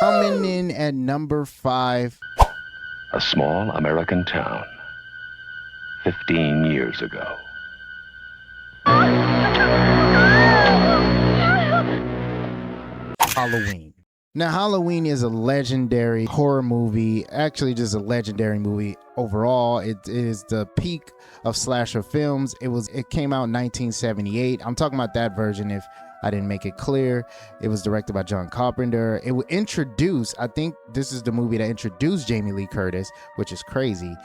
Coming in at number 5. A small American town, 15 years ago. Halloween. Now, Halloween is a legendary horror movie, actually just a legendary movie overall. It is the peak of slasher films. It came out in 1978. I'm talking about that version if I didn't make it clear. It was directed by John Carpenter. It would introduce, I think this is the movie that introduced Jamie Lee Curtis, which is crazy.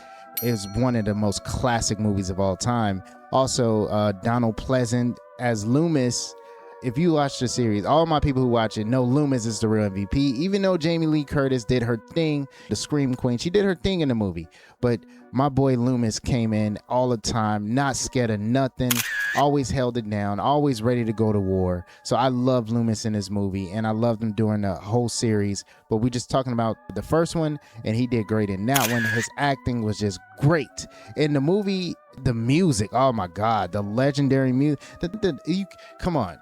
It's one of the most classic movies of all time. Also, Donald Pleasant as Loomis. If you watch the series, all my people who watch it know Loomis is the real MVP. Even though Jamie Lee Curtis did her thing, the Scream Queen, she did her thing in the movie. But my boy Loomis came in all the time, not scared of nothing, always held it down, always ready to go to war. So I love Loomis in this movie, and I loved him during the whole series. But we're just talking about the first one, and he did great in that one. His acting was just great. In the movie, the music, oh my God, the legendary music. Come on.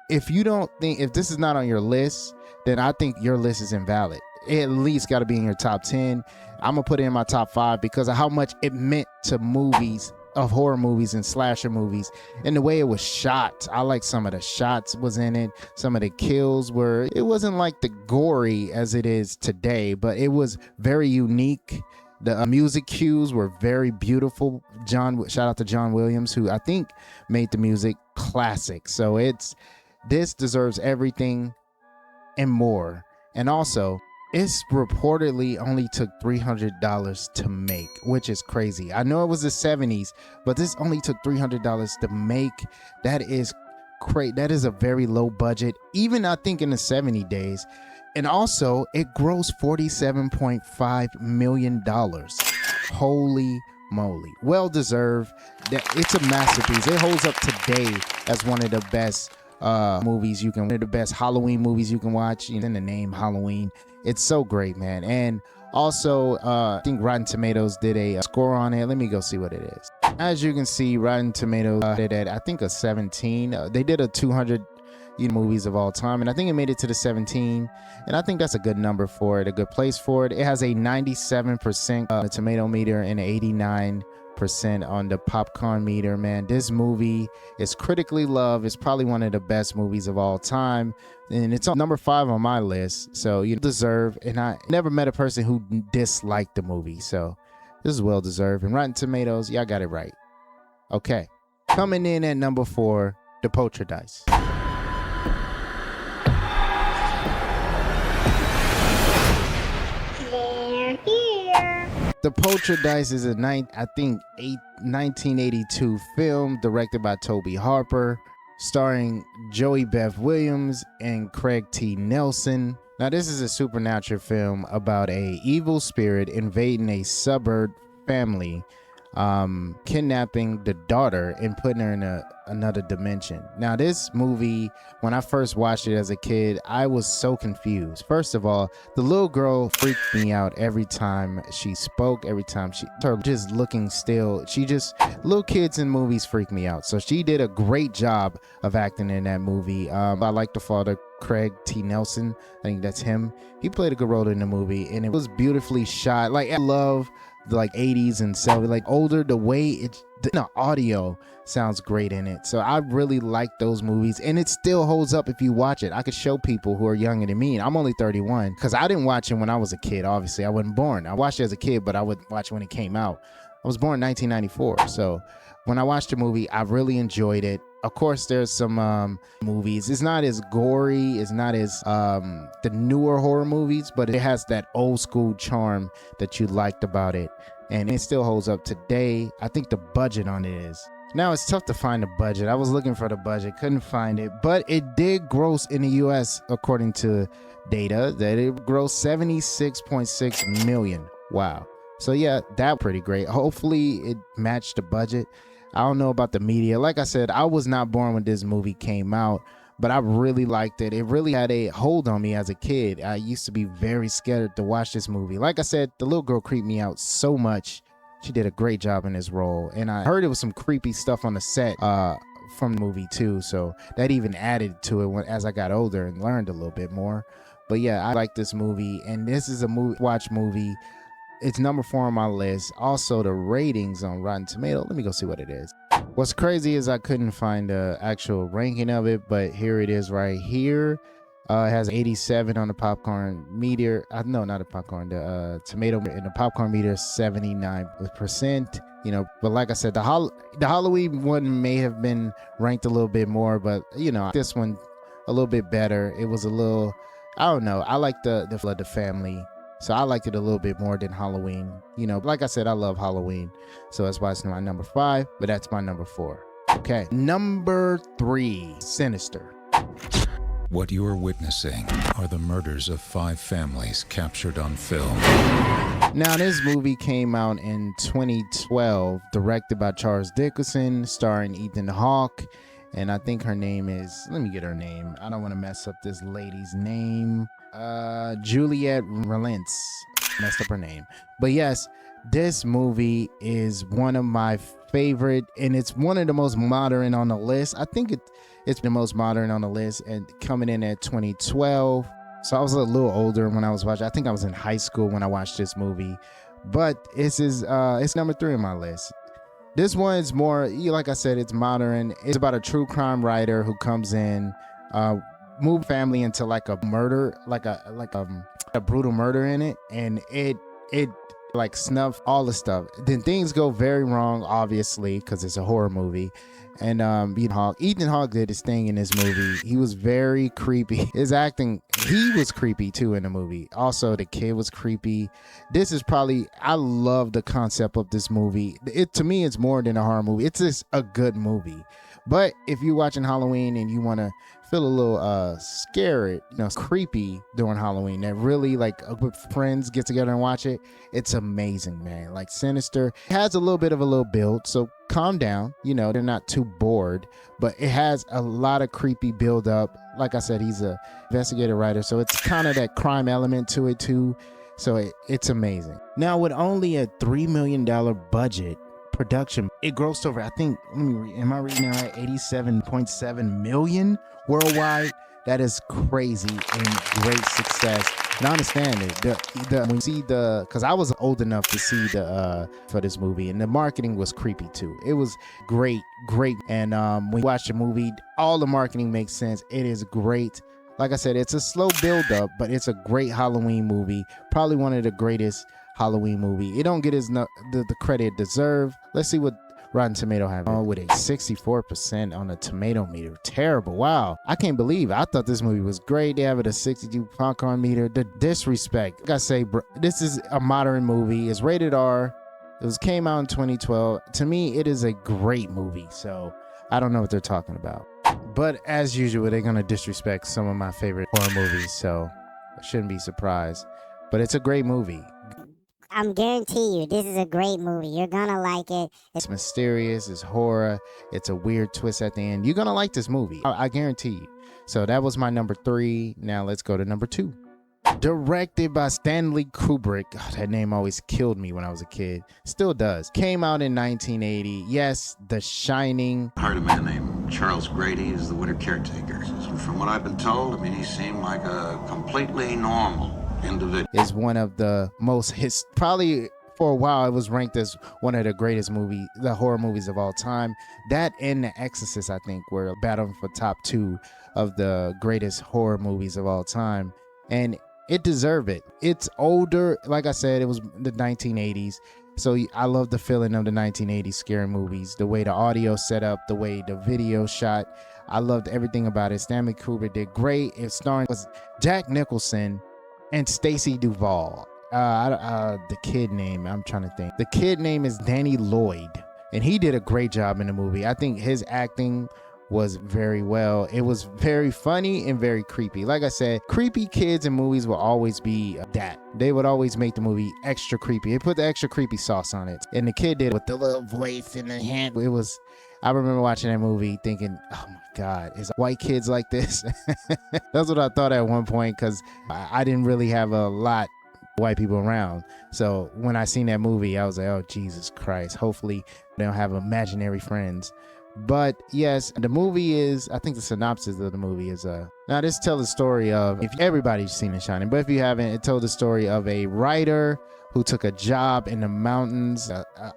If you don't think, if this is not on your list, then I think your list is invalid. It at least got to be in your top 10. I'm going to put it in my top 5 because of how much it meant to movies, of horror movies and slasher movies, and the way it was shot. I like some of the shots was in it. Some of the kills were, it wasn't like the gory as it is today, but it was very unique. The music cues were very beautiful. Shout out to John Williams, who I think made the music classic. So this deserves everything and more. And also, it's reportedly only took $300 to make, which is crazy. I know it was the 70s, but this only took $300 to make. That is great. That is a very low budget, even I think in the 70 days. And also, it grossed $47.5 million. Holy moly. Well deserved. It's a masterpiece. It holds up today as one of the best movies one of the best Halloween movies you can watch. In the name Halloween, it's so great, man. And also, I think Rotten Tomatoes did a score on it. Let me go see what it is. As you can see, Rotten Tomatoes did at I think a 17. They did a 200 movies of all time, and I think it made it to the 17, and I think that's a good number for it, a good place for it. It has a 97% tomato meter and 89% on the popcorn meter. Man, this movie is critically loved. It's probably one of the best movies of all time, and it's on number 5 on my list. So you deserve, and I never met a person who disliked the movie, so this is well deserved. And Rotten Tomatoes, y'all got it right. Okay, coming in at number 4, The Poltergeist. The Poltergeist is a 1982 film directed by Toby Harper, starring Joey Beth Williams and Craig T. Nelson. Now, this is a supernatural film about a evil spirit invading a suburb family, kidnapping the daughter and putting her in another dimension. Now, this movie, when I first watched it as a kid, I was so confused. First of all, the little girl freaked me out every time she spoke, her just looking still. Little kids in movies freak me out. So she did a great job of acting in that movie. I like the father, Craig T. Nelson. I think that's him. He played a good role in the movie, and it was beautifully shot. Like, I love the 80s and 70s, like older, the way the audio sounds great in it. So I really like those movies, and it still holds up if you watch it. I could show people who are younger than me, and I'm only 31, because I didn't watch it when I was a kid. Obviously, I wasn't born. I watched it as a kid, but I would watch it when it came out. I was born in 1994, so when I watched the movie, I really enjoyed it. Of course, there's some movies. It's not as gory. It's not as the newer horror movies, but it has that old school charm that you liked about it. And it still holds up today. I think the budget on it is. Now, it's tough to find the budget. I was looking for the budget, couldn't find it. But it did gross in the U.S., according to data, that it grossed $76.6 million. Wow. So, yeah, that's pretty great. Hopefully, it matched the budget. I don't know about the media. Like I said, I was not born when this movie came out, but I really liked it. It really had a hold on me as a kid. I used to be very scared to watch this movie. Like I said, the little girl creeped me out so much. She did a great job in this role. And I heard it was some creepy stuff on the set from the movie too. So that even added to it as I got older and learned a little bit more. But yeah, I like this movie, and this is a watch movie. It's number 4 on my list. Also, the ratings on Rotten Tomato. Let me go see what it is. What's crazy is I couldn't find the actual ranking of it, but here it is right here. It has 87 on the popcorn meter. No, not the popcorn. The tomato and the popcorn meter 79%. You know, but like I said, the Halloween one may have been ranked a little bit more, but you know, this one a little bit better. It was a little, I don't know. I like the family, so I liked it a little bit more than Halloween. You know, like I said, I love Halloween, so that's why it's my number 5. But that's my number 4. Okay, number 3, Sinister. What you are witnessing are the murders of 5 families captured on film. Now, this movie came out in 2012, directed by Charles Dickerson, starring Ethan Hawke, and I think her name is, let me get her name. I don't want to mess up this lady's name. Juliette Relents. Messed up her name. But yes, this movie is one of my favorite, and it's one of the most modern on the list. I think it's the most modern on the list, and coming in at 2012. So I was a little older when I was watching. I think I was in high school when I watched this movie, but it's number 3 on my list. This one is more, like I said, it's modern. It's about a true crime writer who comes in, move family into like a murder, like a brutal murder in it, and it like snuff all the stuff. Then things go very wrong, obviously, because it's a horror movie. And Ethan Hawke did his thing in this movie. He was very creepy. His acting, he was creepy too in the movie. Also, the kid was creepy. This is probably, I love the concept of this movie. To me, it's more than a horror movie. It's just a good movie. But if you're watching Halloween and you want to feel a little scared, creepy during Halloween, that really like a group of friends get together and watch it, it's amazing, man. Like Sinister has a little bit of a little build, so calm down. They're not too bored, but it has a lot of creepy build up. Like I said, he's a investigative writer, so it's kind of that crime element to it too. So it's amazing. Now, with only a $3 million budget production, it grossed over, I think, am I reading it right? 87.7 million worldwide. That is crazy and great success. And I understand it. When you see because I was old enough to see for this movie, and the marketing was creepy too. It was great. And when you watch the movie, all the marketing makes sense. It is great. Like I said, it's a slow build up, but it's a great Halloween movie. Probably one of the greatest Halloween movie. It don't get the credit it deserves. Let's see what Rotten Tomato have with a 64% on the tomato meter. Terrible. Wow. I can't believe it. I thought this movie was great. They have it a 62 popcorn meter. The disrespect. Like I say, bro, this is a modern movie. It's rated R. Came out in 2012. To me, it is a great movie. So I don't know what they're talking about. But as usual, they're going to disrespect some of my favorite horror movies. So I shouldn't be surprised. But it's a great movie. I'm guarantee you, this is a great movie. You're gonna like it. It's mysterious, it's horror, it's a weird twist at the end. You're gonna like this movie. I guarantee you. So that was my number 3. Now let's go to number 2. Directed by Stanley Kubrick. Oh, that name always killed me when I was a kid. Still does. Came out in 1980. Yes, The Shining. I hired a man named Charles Grady as the winter caretaker. From what I've been told, he seemed like a completely normal individual. Is one of the most probably for a while it was ranked as one of the greatest horror movies of all time. That and The Exorcist, I think, were battling for top 2 of the greatest horror movies of all time, and it deserved it. It's older. Like I said, it was the 1980s, so I love the feeling of the 1980s scary movies, the way the audio set up, the way the video shot. I loved everything about it. Stanley Kubrick did great. It starring was Jack Nicholson and Stacey Duvall. The kid name, I'm trying to think. The kid name is Danny Lloyd, and he did a great job in the movie. I think his acting was very well. It was very funny and very creepy. Like I said, creepy kids in movies will always be that. They would always make the movie extra creepy. They put the extra creepy sauce on it. And the kid did it with the little voice in the hand. I remember watching that movie thinking, oh my God, is white kids like this? That's what I thought at one point, because I didn't really have a lot of white people around. So when I seen that movie, I was like, oh, Jesus Christ. Hopefully they don't have imaginary friends. But yes, the movie is, I think the synopsis of the movie is now this tells the story of, if everybody's seen The Shining, but if you haven't, it told the story of a writer who took a job in the mountains,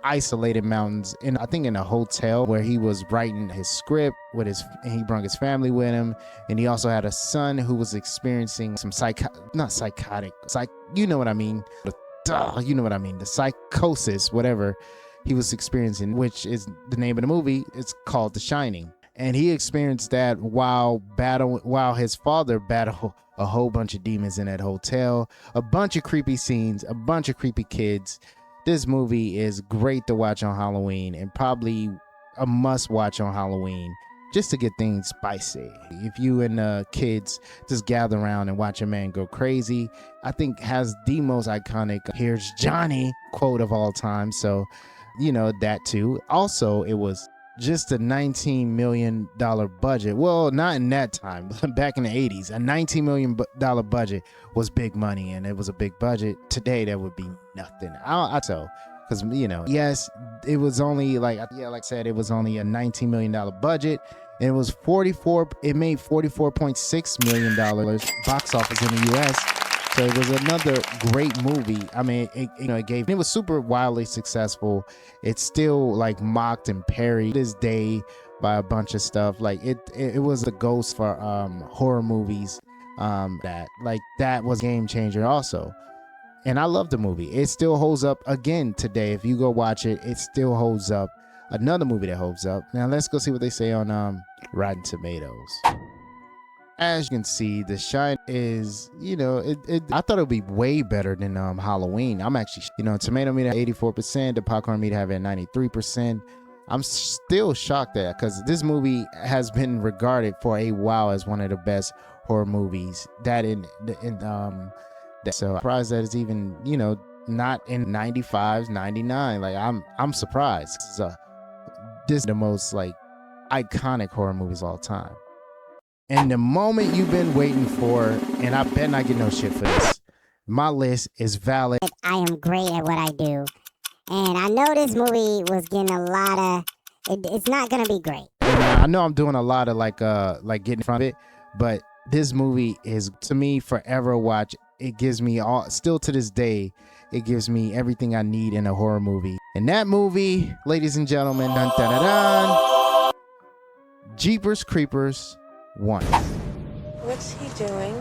isolated mountains, I think in a hotel, where he was writing his script with and he brought his family with him, and he also had a son who was experiencing some you know what I mean, the psychosis, whatever he was experiencing, which is the name of the movie. It's called The Shining, and he experienced that while his father battled a whole bunch of demons in that hotel, a bunch of creepy scenes, a bunch of creepy kids. This movie is great to watch on Halloween, and probably a must watch on Halloween, just to get things spicy. If you and kids just gather around and watch a man go crazy, I think has the most iconic "Here's Johnny" quote of all time. So, that too. Also, it was just a $19 million budget. Well, not in that time, but back in the 80s, a $19 million budget was big money, and it was a big budget. Today, that would be nothing. I tell, because, yes, it was only like I said, it was only a $19 million budget, and it was it made $44.6 million box office in the US. So it was another great movie. I mean, it was super wildly successful. It's still like mocked and parodied to this day by a bunch of stuff. Like it was a ghost for horror movies. That was a game changer also. And I love the movie. It still holds up again today. If you go watch it, it still holds up. Another movie that holds up. Now let's go see what they say on Rotten Tomatoes. As you can see, The Shining is, I thought it would be way better than Halloween. I'm actually, tomato meter 84%, the popcorn meter have it 93%. I'm still shocked at, because this movie has been regarded for a while as one of the best horror movies. So I'm surprised that it's even, not in 95s, 99. Like I'm surprised. This is the most like iconic horror movies of all time. And the moment you've been waiting for, and I bet not get no shit for this, my list is valid. I am great at what I do. And I know this movie was getting a lot of, it's not going to be great. And I know I'm doing a lot of like getting from it, but this movie is, to me, forever watch. It gives me still to this day, it gives me everything I need in a horror movie. And that movie, ladies and gentlemen, dun, dun, dun, dun, Jeepers Creepers 1. What's he doing?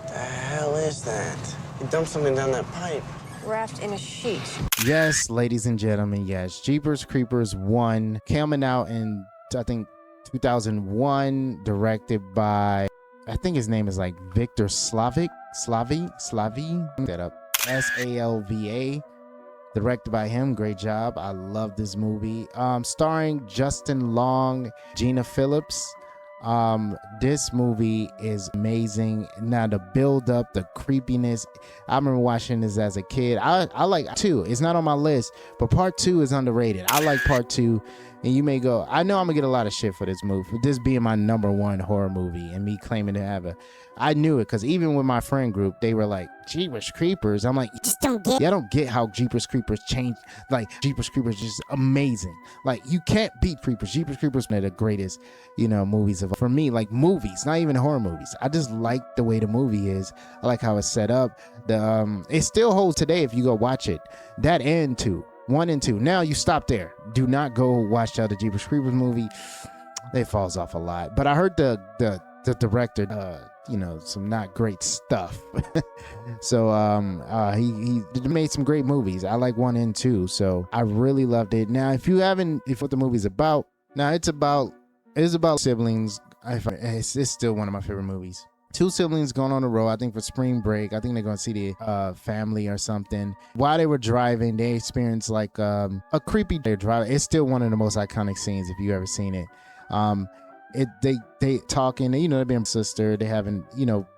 The hell is that? He dumped something down that pipe. Wrapped in a sheet. Yes, ladies and gentlemen, yes. Jeepers Creepers 1 coming out in, I think, 2001, directed by, I think his name is like Victor Slavi, that up, Salva. Directed by him, great job. I love this movie. Starring Justin Long, Gina Phillips. This movie is amazing. Now the build up, the creepiness. I remember watching this as a kid. I like 2. It's not on my list, but part 2 is underrated. I like part 2. And you may go, I know I'm gonna get a lot of shit for this movie, for this being my number 1 horror movie and me claiming to have I knew it, because even with my friend group, they were like, Jeepers Creepers. I'm like, Just don't get. I don't get how Jeepers Creepers changed. Like, Jeepers Creepers is just amazing. Like, you can't beat Creepers. Jeepers Creepers is one of the greatest, movies for me, like movies, not even horror movies. I just like the way the movie is. I like how it's set up. It still holds today if you go watch it. That and 2. 1 and 2. Now you stop there. Do not go watch the other Jeepers Creepers movie. It falls off a lot. But I heard the director, some not great stuff. So he made some great movies. I like 1 and 2. So I really loved it. Now, if what the movie's about, it's about siblings. It's still one of my favorite movies. 2 siblings going on the road, I think for spring break. I think they're going to see the family or something. While they were driving, they experienced like a creepy drive. It's still one of the most iconic scenes if you ever seen it. They talking, they're being sister, they having,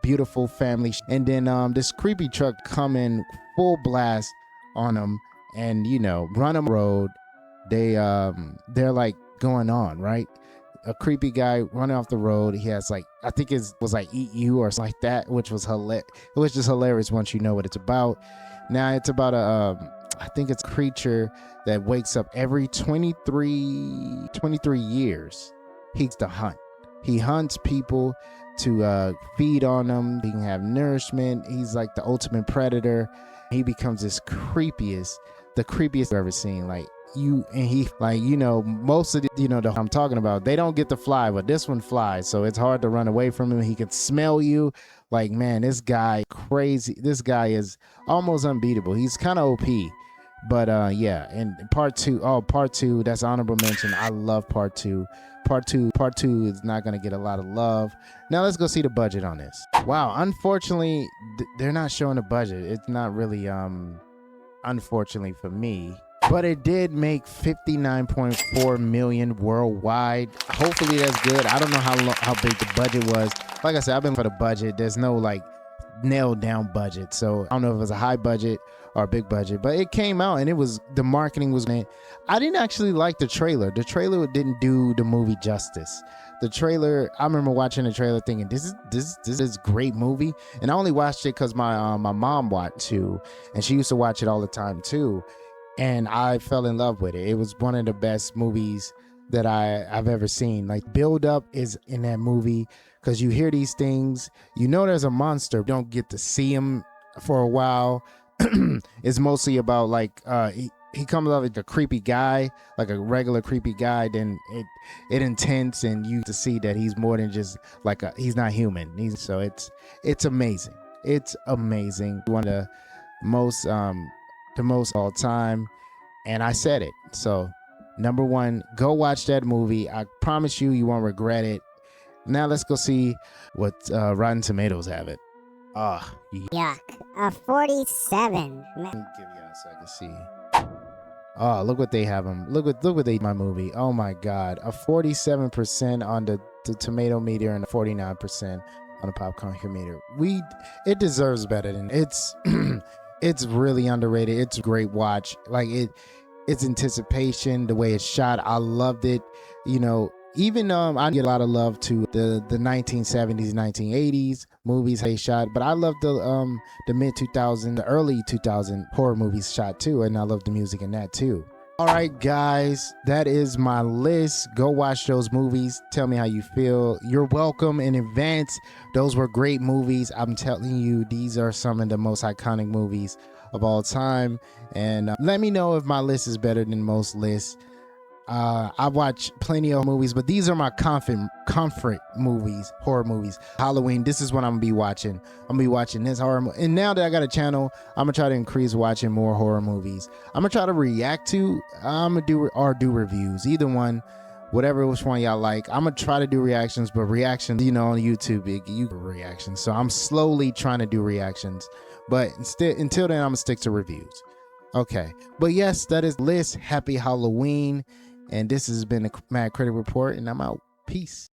beautiful family. And then this creepy truck coming full blast on them and, run them road. They're like going on, right? A creepy guy running off the road. He has like, I think it was like "Eat You" or something like that, which was hilarious. It was just hilarious once you know what it's about. Now it's about I think it's a creature that wakes up every 23 years. He's the hunt. He hunts people to feed on them. He can have nourishment. He's like the ultimate predator. He becomes the creepiest I've ever seen. Like most of the I'm talking about, they don't get to fly, but this one flies. So it's hard to run away from him. He can smell you. Like, man, this guy crazy. This guy is almost unbeatable. He's kind of OP. But yeah, and part two, that's honorable mention. I love part two. Part two is not gonna get a lot of love. Now let's go see the budget on this. Wow, unfortunately, they're not showing the budget. It's not really unfortunately for me. But it did make 59.4 million worldwide. Hopefully that's good. I don't know how big the budget was. Like I said, I've been for the budget. There's no like nailed down budget. So I don't know if it was a high budget or a big budget, but it came out and the marketing was. I didn't actually like the trailer. The trailer didn't do the movie justice. The trailer, I remember watching the trailer thinking, this is a great movie. And I only watched it because my mom watched too, and she used to watch it all the time too. And I fell in love with it. It was one of the best movies that I've ever seen. Like, build up is in that movie because you hear these things. You know there's a monster. You don't get to see him for a while. It's mostly about like he comes out like a creepy guy, like a regular creepy guy. Then it intense, and you to see that he's more than just like he's not human. It's amazing. It's amazing. One of the most all time, and I said it. So number one, go watch that movie. I promise you won't regret it. Now let's go see what Rotten Tomatoes have it. Yuck. A 47. Let me give you a second to see. Oh, look what they have them. Look what they my movie. Oh my God, a 47% on the tomato meter and a 49% on the popcorn meter. It deserves better than it's. It's really underrated. It's a great watch. Like it's anticipation, the way it's shot. I loved it. Even I get a lot of love to the 1970s, 1980s movies they shot, but I love the mid 2000s, the early 2000 horror movies shot too, and I love the music in that too. All right, guys, that is my list. Go watch those movies. Tell me how you feel. You're welcome in advance. Those were great movies. I'm telling you, these are some of the most iconic movies of all time. And let me know if my list is better than most lists. I watch plenty of movies, but these are my comfort movies, horror movies. Halloween, this is what I'm gonna be watching. I'm gonna be watching this horror movie. And now that I got a channel, I'm gonna try to increase watching more horror movies. I'm gonna try to react to, I'm gonna do reviews. Either one, which one y'all like. I'm gonna try to do reactions, but reactions, on YouTube, you get reactions. So I'm slowly trying to do reactions, but until then, I'm gonna stick to reviews. Okay, but yes, that is list. Happy Halloween. And this has been the Mad Critic Report, and I'm out. Peace.